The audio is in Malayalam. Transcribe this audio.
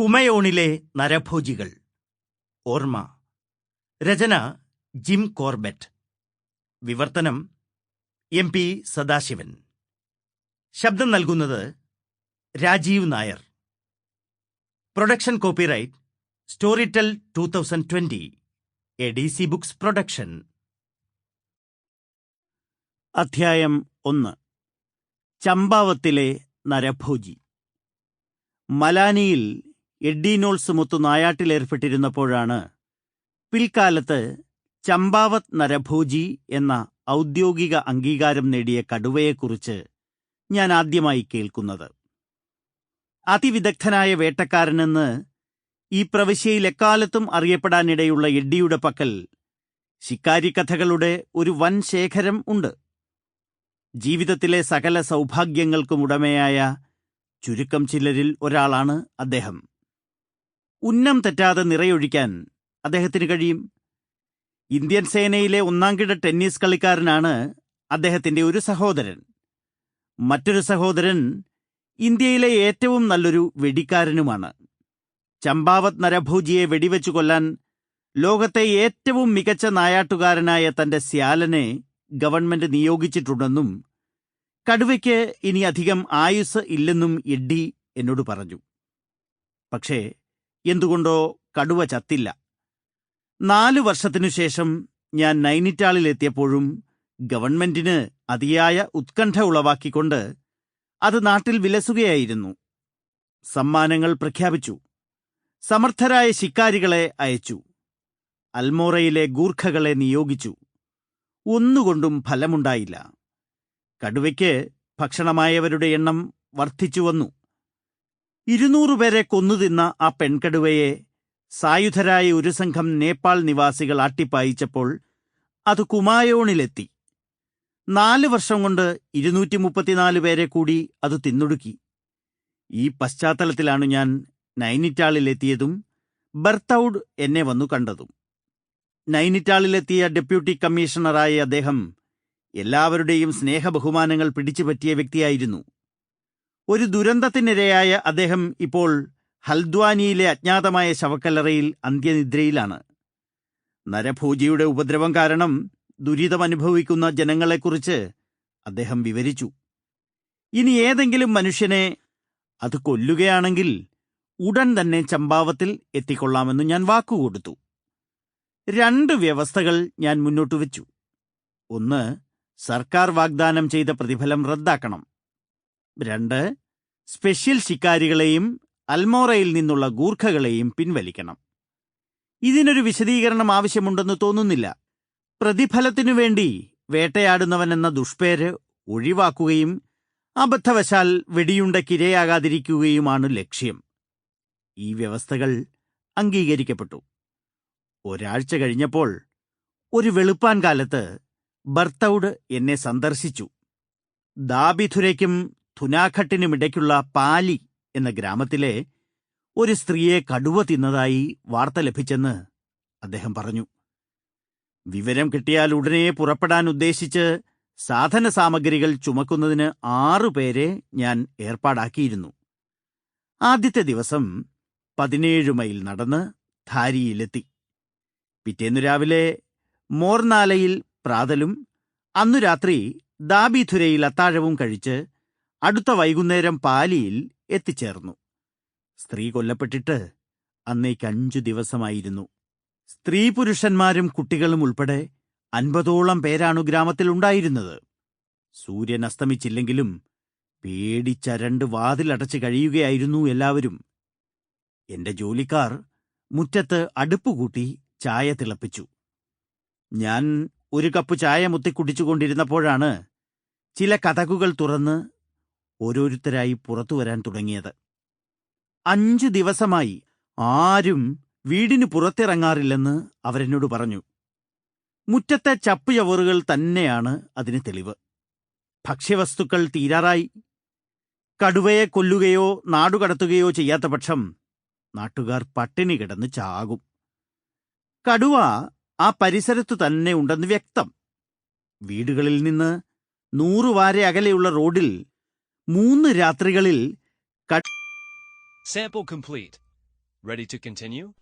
കുമയോണിലെ നരഭോജികൾ. ഓർമ്മ. രചന ജിം കോർബറ്റ്. വിവർത്തനം MP സദാശിവൻ. ശബ്ദം നൽകുന്നത് Rajeev Nair. Production copyright Storytel 2020, DC Books production. അധ്യായം 1. ചമ്പാവത്തിലെ നരഭോജി. മലാനിയിൽ എഡ്ഡീനോൾസ് മുത്തു നായാട്ടിലേർപ്പെട്ടിരുന്നപ്പോഴാണ് പിൽക്കാലത്ത് ചമ്പാവത്ത് നരഭോജി എന്ന ഔദ്യോഗിക അംഗീകാരം നേടിയ കടുവയെക്കുറിച്ച് ഞാൻ ആദ്യമായി കേൾക്കുന്നത്. അതിവിദഗ്ധനായ വേട്ടക്കാരനെന്ന് ഈ പ്രവിശ്യയിൽ എക്കാലത്തും അറിയപ്പെടാനിടയുള്ള എഡ്ഡിയുടെ പക്കൽ ശിക്കാരിക്കഥകളുടെ ഒരു വൻ ശേഖരം ഉണ്ട്. ജീവിതത്തിലെ സകല സൗഭാഗ്യങ്ങൾക്കും ഉടമയായ ചുരുക്കം ചിലരിൽ ഒരാളാണ് അദ്ദേഹം. ഉന്നം തെറ്റാതെ നിറയൊഴിക്കാൻ അദ്ദേഹത്തിന് കഴിയും. ഇന്ത്യൻ സേനയിലെ ഒന്നാംകിട ടെന്നീസ് കളിക്കാരനാണ് അദ്ദേഹത്തിന്റെ ഒരു സഹോദരൻ. മറ്റൊരു സഹോദരൻ ഇന്ത്യയിലെ ഏറ്റവും നല്ലൊരു വെടിക്കാരനുമാണ്. ചമ്പാവത്ത് നരഭോജിയെ വെടിവെച്ചു കൊല്ലാൻ ലോകത്തെ ഏറ്റവും മികച്ച നായാട്ടുകാരനായ തന്റെ സ്യാലനെ ഗവൺമെന്റ് നിയോഗിച്ചിട്ടുണ്ടെന്നും കടുവയ്ക്ക് ഇനി അധികം ആയുസ് ഇല്ലെന്നും എഡ്ഡി എന്നോട് പറഞ്ഞു. പക്ഷേ എന്തുകൊണ്ടോ കടുവ ചത്തില്ല. 4 വർഷത്തിനുശേഷം ഞാൻ നൈനിറ്റാളിലെത്തിയപ്പോഴും ഗവൺമെന്റിന് അതിയായ ഉത്കണ്ഠ ഉളവാക്കിക്കൊണ്ട് അത് നാട്ടിൽ വിലസുകയായിരുന്നു. സമ്മാനങ്ങൾ പ്രഖ്യാപിച്ചു. സമർത്ഥരായ ശിക്കാരികളെ അയച്ചു. അൽമോറയിലെ ഗൂർഖകളെ നിയോഗിച്ചു. ഒന്നുകൊണ്ടും ഫലമുണ്ടായില്ല. കടുവയ്ക്ക് ഭക്ഷണമായവരുടെ എണ്ണം വർദ്ധിച്ചുവന്നു. 200 പേരെ കൊന്നുതിന്ന ആ പെൺകടുവയെ സായുധരായ ഒരു സംഘം നേപ്പാൾ നിവാസികൾ ആട്ടിപ്പായിച്ചപ്പോൾ അത് കുമായോണിലെത്തി. 4 വർഷം കൊണ്ട് 234 പേരെ കൂടി അത് തിന്നൊടുക്കി. ഈ പശ്ചാത്തലത്തിലാണ് ഞാൻ നൈനിറ്റാളിലെത്തിയതും ബർത്തൌഡ് എന്നെ വന്നു കണ്ടതും. നൈനിറ്റാളിലെത്തിയ ഡെപ്യൂട്ടി കമ്മീഷണറായ അദ്ദേഹം എല്ലാവരുടെയും സ്നേഹബഹുമാനങ്ങൾ പിടിച്ചുപറ്റിയ വ്യക്തിയായിരുന്നു. ഒരു ദുരന്തത്തിനിരയായ അദ്ദേഹം ഇപ്പോൾ ഹൽദ്വാനിയിലെ അജ്ഞാതമായ ശവക്കല്ലറയിൽ അന്ത്യനിദ്രയിലാണ്. നരഭോജിയുടെ ഉപദ്രവം കാരണം ദുരിതമനുഭവിക്കുന്ന ജനങ്ങളെക്കുറിച്ച് അദ്ദേഹം വിവരിച്ചു. ഇനി ഏതെങ്കിലും മനുഷ്യനെ അത് കൊല്ലുകയാണെങ്കിൽ ഉടൻ തന്നെ ചമ്പാവത്തിൽ എത്തിക്കൊള്ളാമെന്ന് ഞാൻ വാക്കുകൊടുത്തു. 2 വ്യവസ്ഥകൾ ഞാൻ മുന്നോട്ട് വച്ചു. 1, സർക്കാർ വാഗ്ദാനം ചെയ്ത പ്രതിഫലം റദ്ദാക്കണം. 2, സ്പെഷ്യൽ ശിക്കാരികളെയും അൽമോറയിൽ നിന്നുള്ള ഗൂർഖകളെയും പിൻവലിക്കണം. ഇതിനൊരു വിശദീകരണം ആവശ്യമുണ്ടെന്ന് തോന്നുന്നില്ല. പ്രതിഫലത്തിനു വേണ്ടി വേട്ടയാടുന്നവനെന്ന ദുഷ്പേര് ഒഴിവാക്കുകയും അബദ്ധവശാൽ വെടിയുണ്ടക്കിരയാകാതിരിക്കുകയുമാണ് ലക്ഷ്യം. ഈ വ്യവസ്ഥകൾ അംഗീകരിക്കപ്പെട്ടു. ഒരാഴ്ച കഴിഞ്ഞപ്പോൾ ഒരു വെളുപ്പാൻ കാലത്ത് ബർത്തൌഡ് എന്നെ സന്ദർശിച്ചു. ദാബിഥുരയ്ക്കും ധുനാഘട്ടിനുമിടയ്ക്കുള്ള പാലി എന്ന ഗ്രാമത്തിലെ ഒരു സ്ത്രീയെ കടുവ തിന്നതായി വാർത്ത ലഭിച്ചെന്ന് അദ്ദേഹം പറഞ്ഞു. വിവരം കിട്ടിയാൽ ഉടനെ പുറപ്പെടാൻ ഉദ്ദേശിച്ച് സാധന സാമഗ്രികൾ ചുമക്കുന്നതിന് 6 പേരെ ഞാൻ ഏർപ്പാടാക്കിയിരുന്നു. ആദ്യത്തെ ദിവസം 17 മൈൽ നടന്ന് ധാരിയിലെത്തി. പിറ്റേന്നു രാവിലെ മോർനാലയിൽ പ്രാതലും അന്നു രാത്രി ദാബിഥുരയിൽ അത്താഴവും കഴിച്ച് അടുത്ത വൈകുന്നേരം പാലിയിൽ എത്തിച്ചേർന്നു. സ്ത്രീ കൊല്ലപ്പെട്ടിട്ട് അന്നേക്ക് 5 ദിവസമായിരുന്നു. സ്ത്രീ പുരുഷന്മാരും കുട്ടികളും ഉൾപ്പെടെ 50ഓളം പേരാണു ഗ്രാമത്തിലുണ്ടായിരുന്നത്. സൂര്യൻ അസ്തമിച്ചില്ലെങ്കിലും പേടിച്ചരണ്ട് വാതിലടച്ച് കഴിയുകയായിരുന്നു എല്ലാവരും. എന്റെ ജോലിക്കാർ മുറ്റത്ത് അടുപ്പുകൂട്ടി ചായ തിളപ്പിച്ചു. ഞാൻ ഒരു കപ്പ് ചായ മുത്തിക്കുടിച്ചുകൊണ്ടിരുന്നപ്പോഴാണ് ചില കതകുകൾ തുറന്ന് ഓരോരുത്തരായി പുറത്തുവരാൻ തുടങ്ങിയത്. 5 ദിവസമായി ആരും വീടിന് പുറത്തിറങ്ങാറില്ലെന്ന് അവരെന്നോട് പറഞ്ഞു. മുറ്റത്തെ ചപ്പുചവറുകൾ തന്നെയാണ് അതിന് തെളിവ്. ഭക്ഷ്യവസ്തുക്കൾ തീരാറായി. കടുവയെ കൊല്ലുകയോ നാടുകടത്തുകയോ ചെയ്യാത്ത പക്ഷം നാട്ടുകാർ പട്ടിണി കിടന്ന് ചാകും. കടുവ ആ പരിസരത്തു തന്നെ ഉണ്ടെന്ന് വ്യക്തം. വീടുകളിൽ നിന്ന് 100 വാര അകലെയുള്ള റോഡിൽ 3 രാത്രികളിൽ Sample complete. Ready to continue?